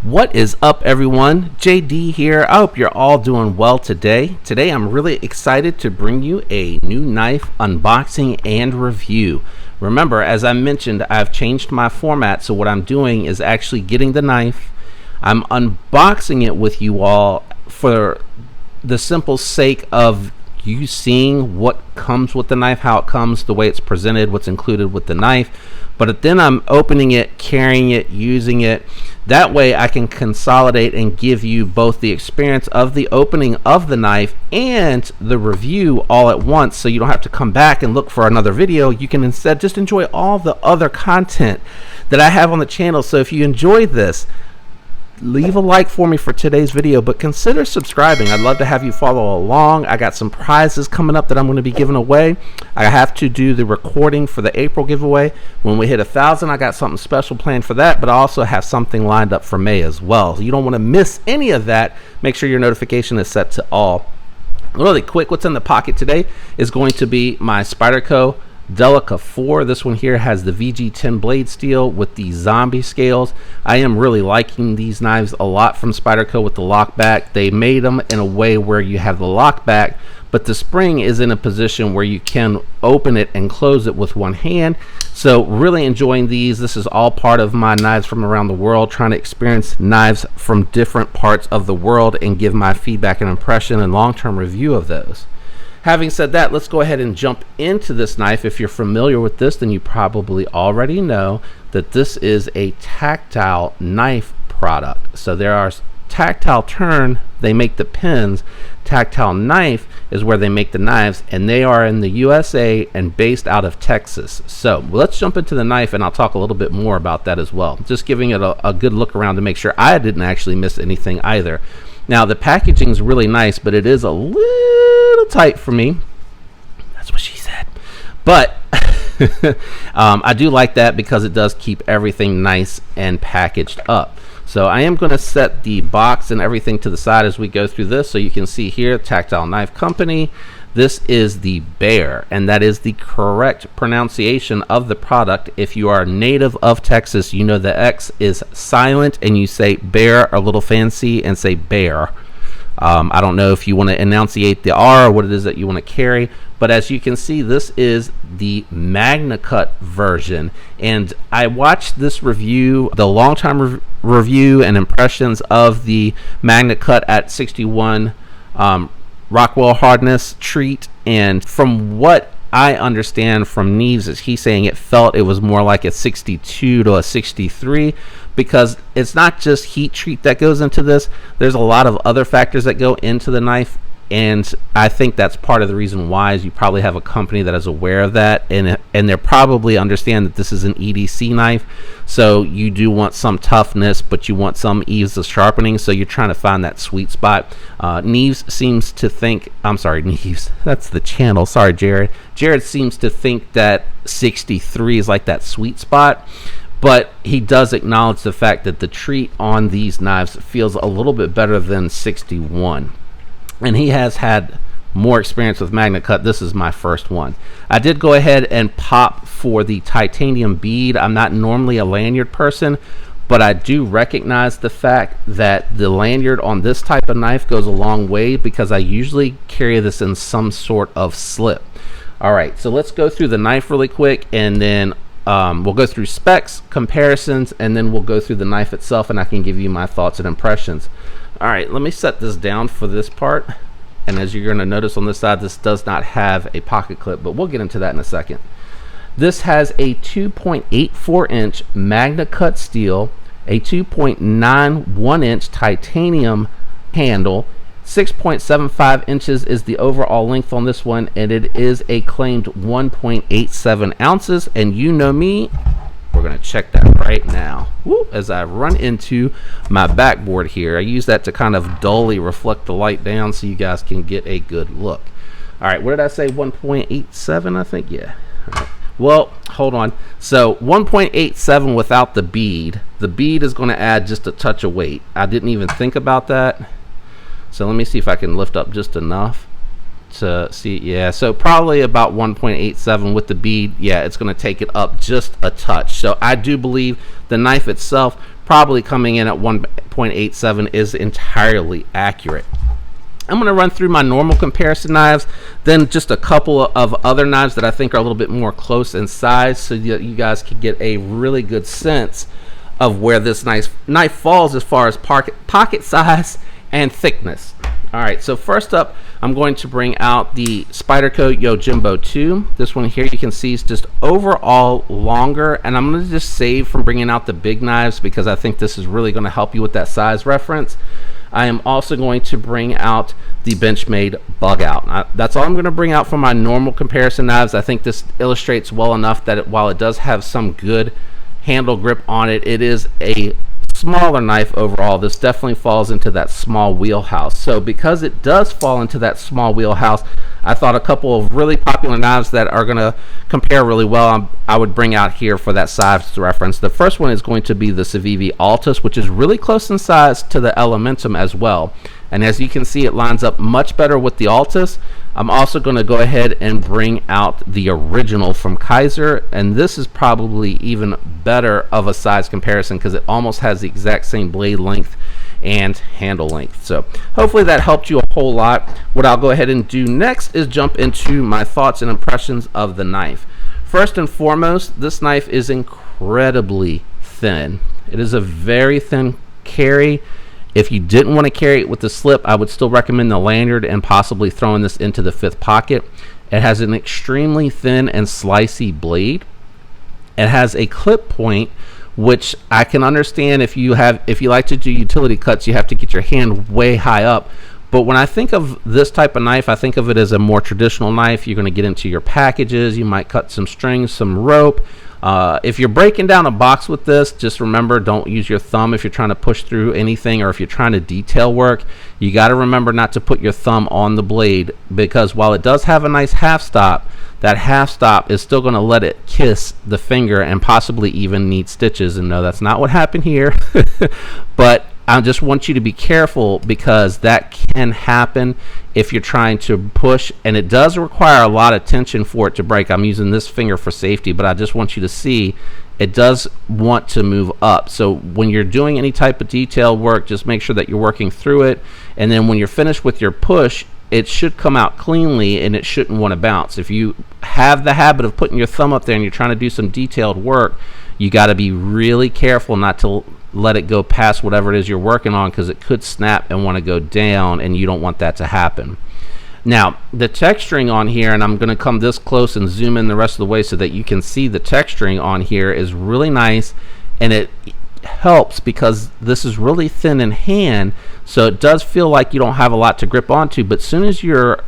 What is up, everyone? JD here. I hope you're all doing well today. Today I'm really excited to bring you a new knife unboxing and review. Remember, as I mentioned, I've changed my format, so what I'm doing is actually getting the knife. I'm unboxing it with you all for the simple sake of you seeing what comes with the knife, how it comes, the way it's presented, what's included with the knife. But then I'm opening it, carrying it, using it. That way I can consolidate and give you both the experience of the opening of the knife and the review all at once, so you don't have to come back and look for another video. You can instead just enjoy all the other content that I have on the channel. So if you enjoy this, leave a like for me for today's video, but consider subscribing. I'd love to have you follow along. I got some prizes coming up that I'm going to be giving away. I have to do the recording for the April giveaway. When we hit 1,000, I got something special planned for that, but I also have something lined up for May as well. You don't want to miss any of that. Make sure your notification is set to all. Really quick, what's in the pocket today is going to be my Spyderco Delica 4. This one here has the VG10 blade steel with the zombie scales. I am really liking these knives a lot from Spyderco with the lock back. They made them in a way where you have the lock back, but the spring is in a position where you can open it and close it with one hand. So really enjoying these. This is all part of my knives from around the world, trying to experience knives from different parts of the world and give my feedback and impression and long-term review of those. Having said that, let's go ahead and jump into this knife. If you're familiar with this, then you probably already know that this is a Tactile knife product. So there are Tactile turn, they make the pins. Tactile knife is where they make the knives, and they are in the USA and based out of Texas. So let's jump into the knife, and I'll talk a little bit more about that as well. Just giving it a good look around to make sure I didn't actually miss anything either. Now, the packaging is really nice, but it is a little tight for me. That's what she said. But I do like that because it does keep everything nice and packaged up. So I am going to set the box and everything to the side as we go through this. So you can see here, Tactile Knife Company. This is the Bear, and that is the correct pronunciation of the product. If you are native of Texas, you know the X is silent, and you say bear a little fancy and say bear. I don't know if you want to enunciate the R or what it is that you want to carry, but as you can see, this is the MagnaCut version. And I watched this review, the long-time review and impressions of the MagnaCut at 61 Rockwell hardness treat, and from what I understand from Neves is he's saying it felt it was more like a 62 to a 63, because it's not just heat treat that goes into this. There's a lot of other factors that go into the knife, and I think that's part of the reason why is you probably have a company that is aware of that, and they probably understand that this is an EDC knife, so you do want some toughness, but you want some ease of sharpening, so you're trying to find that sweet spot. Neves seems to think, I'm sorry, Neves, that's the channel, sorry Jared. Jared seems to think that 63 is like that sweet spot, but he does acknowledge the fact that the treat on these knives feels a little bit better than 61. And he has had more experience with MagnaCut. This is my first one. I did go ahead and pop for the titanium bead. I'm not normally a lanyard person, but I do recognize the fact that the lanyard on this type of knife goes a long way, because I usually carry this in some sort of slip. All right, so let's go through the knife really quick, and then we'll go through specs, comparisons, and then we'll go through the knife itself, and I can give you my thoughts and impressions. All right, let me set this down for this part. And as you're going to notice on this side, this does not have a pocket clip, but we'll get into that in a second. This has a 2.84 inch MagnaCut steel, a 2.91 inch titanium handle, 6.75 inches is the overall length on this one, and it is a claimed 1.87 ounces. And you know me, we're going to check that right now. Woo, as I run into my backboard here. I use that to kind of dully reflect the light down so you guys can get a good look. All right, what did I say? 1.87, I think? Yeah. All right. Well, hold on. So 1.87 without the bead. The bead is going to add just a touch of weight. I didn't even think about that. So let me see if I can lift up just enough to see. Yeah, so probably about 1.87 with the bead. Yeah, it's going to take it up just a touch. So I do believe the knife itself probably coming in at 1.87 is entirely accurate. I'm going to run through my normal comparison knives, then just a couple of other knives that I think are a little bit more close in size, so that you guys can get a really good sense of where this knife falls as far as pocket size and thickness. All right, so first up, I'm going to bring out the Spyderco Yojimbo 2. This one here you can see is just overall longer, and I'm going to just save from bringing out the big knives because I think this is really going to help you with that size reference. I am also going to bring out the Benchmade Bug Out. That's all I'm going to bring out for my normal comparison knives. I think this illustrates well enough that while it does have some good handle grip on it, it is a smaller knife overall. This definitely falls into that small wheelhouse. So because it does fall into that small wheelhouse, I thought a couple of really popular knives that are going to compare really well I would bring out here for that size reference. The first one is going to be the Civivi Altus, which is really close in size to the Elementum as well. And as you can see, it lines up much better with the Altus. I'm also going to go ahead and bring out the original from Kaiser, and this is probably even better of a size comparison because it almost has the exact same blade length and handle length. So hopefully that helped you a whole lot. What I'll go ahead and do next is jump into my thoughts and impressions of the knife. First and foremost, this knife is incredibly thin. It is a very thin carry. If you didn't want to carry it with the slip, I would still recommend the lanyard and possibly throwing this into the 5th pocket. It has an extremely thin and slicey blade. It has a clip point, which I can understand if you like to do utility cuts, you have to get your hand way high up. But when I think of this type of knife, I think of it as a more traditional knife. You're going to get into your packages. You might cut some strings, some rope. If you're breaking down a box with this, just remember, don't use your thumb if you're trying to push through anything, or if you're trying to detail work. You got to remember not to put your thumb on the blade, because while it does have a nice half stop, that half stop is still going to let it kiss the finger and possibly even need stitches. And no, that's not what happened here. But I just want you to be careful, because that can happen if you're trying to push, and it does require a lot of tension for it to break. I'm using this finger for safety, but I just want you to see it does want to move up. So when you're doing any type of detail work, just make sure that you're working through it, and then when you're finished with your push, it should come out cleanly and it shouldn't want to bounce. If you have the habit of putting your thumb up there and you're trying to do some detailed work, you got to be really careful not to let it go past whatever it is you're working on, because it could snap and want to go down, and you don't want that to happen. Now, the texturing on here, and I'm going to come this close and zoom in the rest of the way so that you can see the texturing on here, is really nice, and it helps because this is really thin in hand, so it does feel like you don't have a lot to grip onto. But as soon as your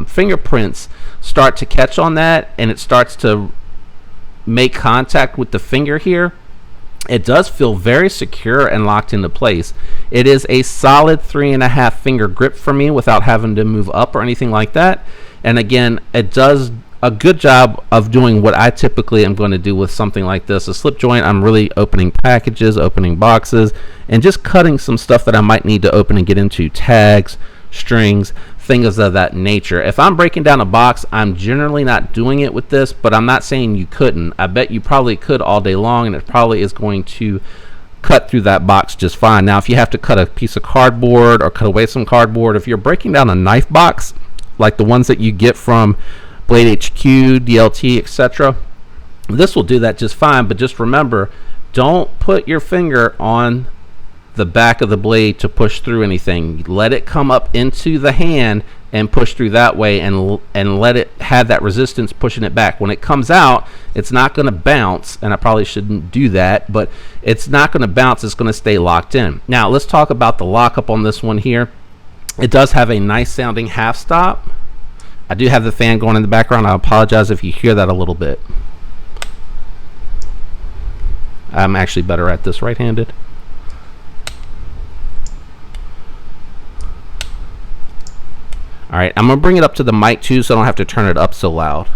fingerprints start to catch on that and it starts to make contact with the finger here, it does feel very secure and locked into place. It is a solid 3.5 finger grip for me without having to move up or anything like that. And again, it does a good job of doing what I typically am going to do with something like this. A slip joint, I'm really opening packages, opening boxes, and just cutting some stuff that I might need to open and get into, tags, strings, things of that nature. If I'm breaking down a box, I'm generally not doing it with this, but I'm not saying you couldn't. I bet you probably could all day long, and it probably is going to cut through that box just fine. Now, if you have to cut a piece of cardboard or cut away some cardboard, if you're breaking down a knife box, like the ones that you get from Blade HQ, DLT, etc., this will do that just fine. But just remember, don't put your finger on the back of the blade to push through anything. Let it come up into the hand and push through that way, and let it have that resistance pushing it back. When it comes out, it's not going to bounce, and I probably shouldn't do that, but it's not going to bounce. It's going to stay locked in. Now let's talk about the lockup on this one here. It does have a nice sounding half stop. I do have the fan going in the background. I apologize if you hear that a little bit. I'm actually better at this right-handed. All right, I'm going to bring it up to the mic too, so I don't have to turn it up so loud.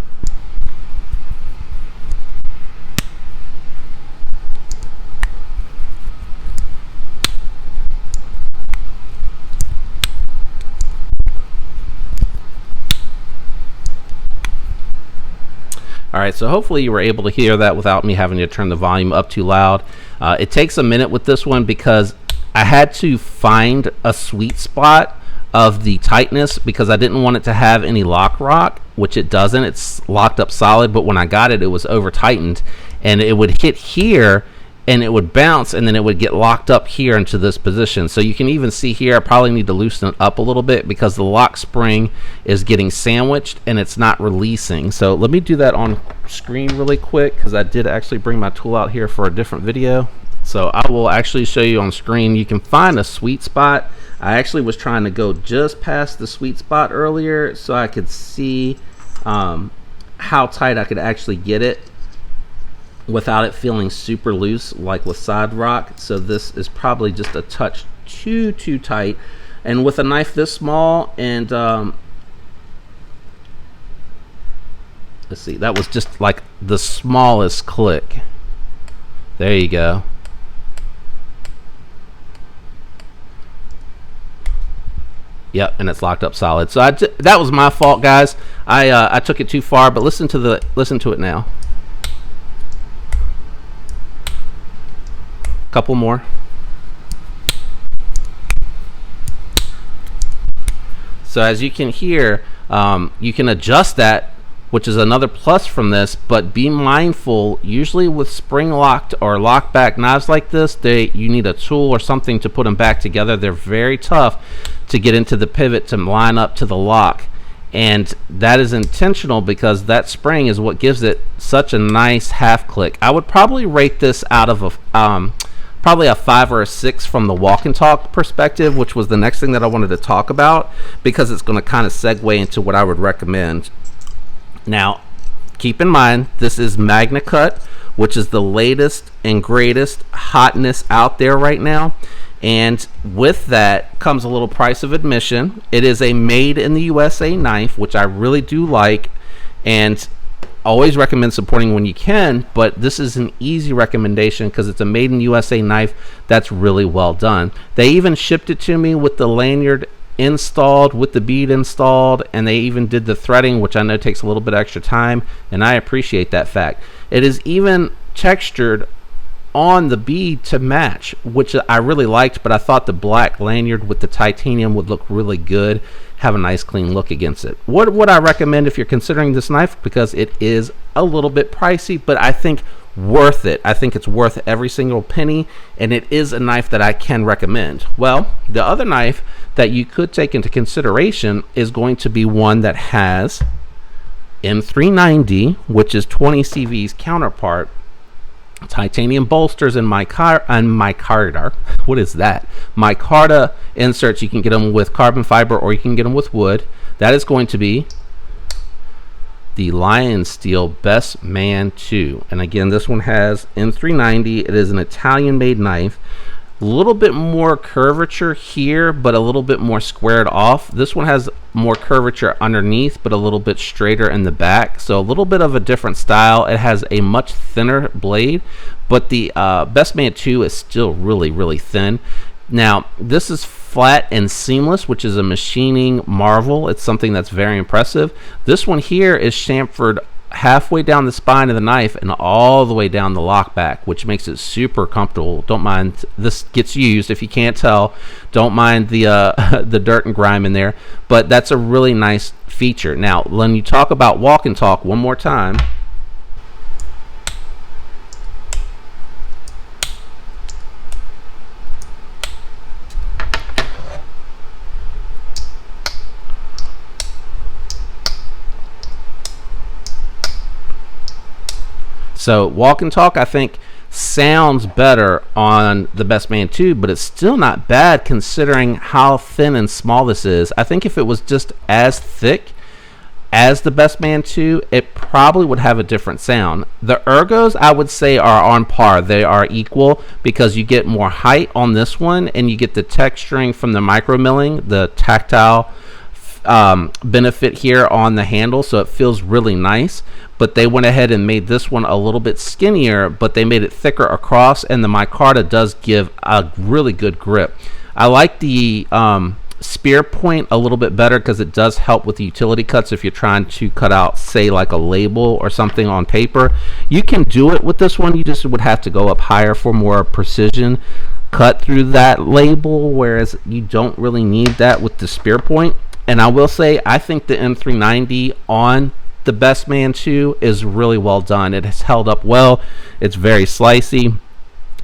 All All right, so hopefully you were able to hear that without me having to turn the volume up too loud. It takes a minute with this one because I had to find a sweet spot of the tightness because I didn't want it to have any lock rock, which it doesn't. It's locked up solid, but when I got it, it was over tightened, and it would hit here and it would bounce, and then it would get locked up here into this position. So you can even see here, I probably need to loosen it up a little bit because the lock spring is getting sandwiched and it's not releasing. So let me do that on screen really quick because I did actually bring my tool out here for a different video. So I will actually show you on screen. You can find a sweet spot. I actually was trying to go just past the sweet spot earlier so I could see how tight I could actually get it without it feeling super loose like with side rock. So this is probably just a touch too tight, and with a knife this small, and let's see, that was just like the smallest click. There you go. Yep, and it's locked up solid. So that was my fault, guys. I took it too far, but listen to it now. Couple more. So as you can hear, you can adjust that, which is another plus from this, but be mindful, usually with spring locked or lock back knives like this, you need a tool or something to put them back together. They're very tough to get into the pivot to line up to the lock, and that is intentional because that spring is what gives it such a nice half click. I would probably rate this out of a probably a 5 or a 6 from the walk and talk perspective, which was the next thing that I wanted to talk about, because it's going to kind of segue into what I would recommend. Now, keep in mind, this is Magna Cut, which is the latest and greatest hotness out there right now. And with that comes a little price of admission. It is a made in the USA knife, which I really do like, and always recommend supporting when you can, but this is an easy recommendation because it's a made in USA knife that's really well done. They even shipped it to me with the lanyard installed, with the bead installed, and they even did the threading, which I know takes a little bit extra time, and I appreciate that fact. It is even textured on the bead to match, which I really liked, but I thought the black lanyard with the titanium would look really good, have a nice clean look against it. What would I recommend if you're considering this knife? Because it is a little bit pricey, but I think worth it. I think it's worth every single penny, and it is a knife that I can recommend. Well, the other knife that you could take into consideration is going to be one that has M390, which is 20 CV's counterpart, titanium bolsters, and micarta. What is that? Micarta inserts. You can get them with carbon fiber or you can get them with wood. That is going to be the LionSteel Best Man 2. And again, this one has M390. It is an Italian made knife. A little bit more curvature here, but a little bit more squared off. This one has more curvature underneath, but a little bit straighter in the back. So a little bit of a different style. It has a much thinner blade, but the Best Man 2 is still really, really thin. Now, this is flat and seamless, which is a machining marvel. It's something that's very impressive. This one here is chamfered halfway down the spine of the knife and all the way down the lock back, which makes it super comfortable. Don't mind, this gets used, if you can't tell, don't mind the the dirt and grime in there, but that's a really nice feature. Now, when you talk about walk and talk, one more time, so walk and talk, I think, sounds better on the Best Man 2, but it's still not bad considering how thin and small this is. I think if it was just as thick as the Best Man 2, it probably would have a different sound. The ergos, I would say, are on par. They are equal because you get more height on this one and you get the texturing from the micro milling, the tactile benefit here on the handle, so it feels really nice. But they went ahead and made this one a little bit skinnier, but they made it thicker across, and the micarta does give a really good grip. I like the spear point a little bit better because it does help with the utility cuts if you're trying to cut out, say, like a label or something on paper. You can do it with this one. You just would have to go up higher for more precision cut through that label, whereas you don't really need that with the spear point. And I will say, I think the M390 on the Best Man 2 is really well done. It has held up well. It's very slicey,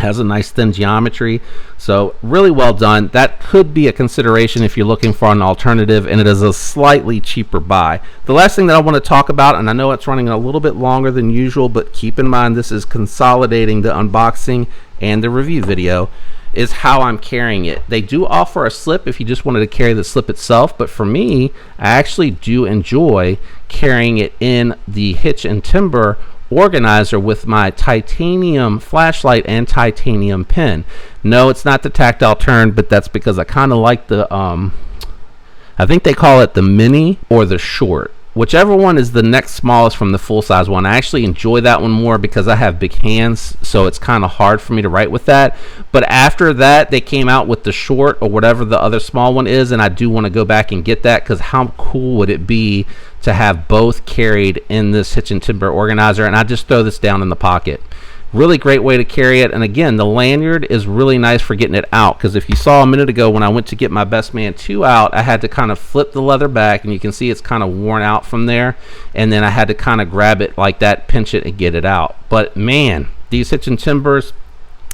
has a nice thin geometry, so really well done. That could be a consideration if you're looking for an alternative, and it is a slightly cheaper buy. The last thing that I want to talk about, and I know it's running a little bit longer than usual, but keep in mind this is consolidating the unboxing and the review video, is how I'm carrying it. They do offer a slip if you just wanted to carry the slip itself, but for me, I actually do enjoy carrying it in the hitch and timber organizer with my titanium flashlight and titanium pin. No, it's not the tactile turn, but that's because I kind of like the I think they call it the mini or the short, whichever one is the next smallest from the full size one. I actually enjoy that one more because I have big hands, so it's kind of hard for me to write with that. But after that, they came out with the short or whatever the other small one is, and I do want to go back and get that because how cool would it be to have both carried in this hitch and timber organizer? And I just throw this down in the pocket. Really great way to carry it. And again, the lanyard is really nice for getting it out, because if you saw a minute ago when I went to get my Best Man 2 out, I had to kind of flip the leather back, and you can see it's kind of worn out from there, and then I had to kind of grab it like that, pinch it, and get it out. But man, these hitch and timbers,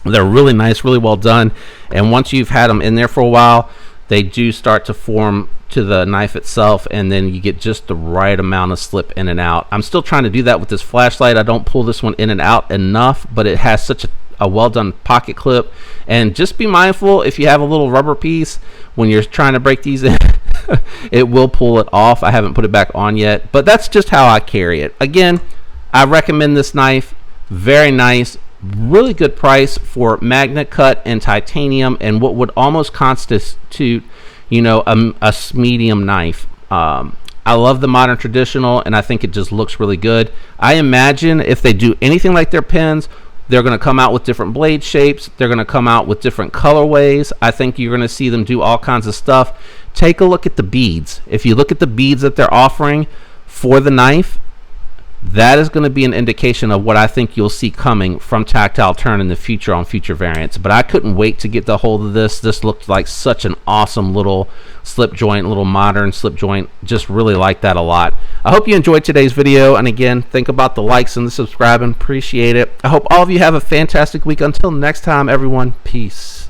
they're really nice, really well done, and once you've had them in there for a while, they do start to form to the knife itself, and then you get just the right amount of slip in and out. I'm still trying to do that with this flashlight. I don't pull this one in and out enough, but it has such a well done pocket clip. And just be mindful, if you have a little rubber piece when you're trying to break these in, it will pull it off. I haven't put it back on yet, but that's just how I carry it. Again, I recommend this knife. Very nice, really good price for magnet cut and titanium, and what would almost constitute, you know, a medium knife. I love the modern traditional, and I think it just looks really good. I imagine if they do anything like their pens, they're going to come out with different blade shapes. They're going to come out with different colorways. I think you're going to see them do all kinds of stuff. Take a look at the beads. If you look at the beads that they're offering for the knife, that is going to be an indication of what I think you'll see coming from Tactile Turn in the future on future variants. But I couldn't wait to get the hold of this. This looked like such an awesome little slip joint, little modern slip joint. Just really like that a lot. I hope you enjoyed today's video, and again, think about the likes and the subscribing. Appreciate it. I hope all of you have a fantastic week. Until next time, everyone, peace.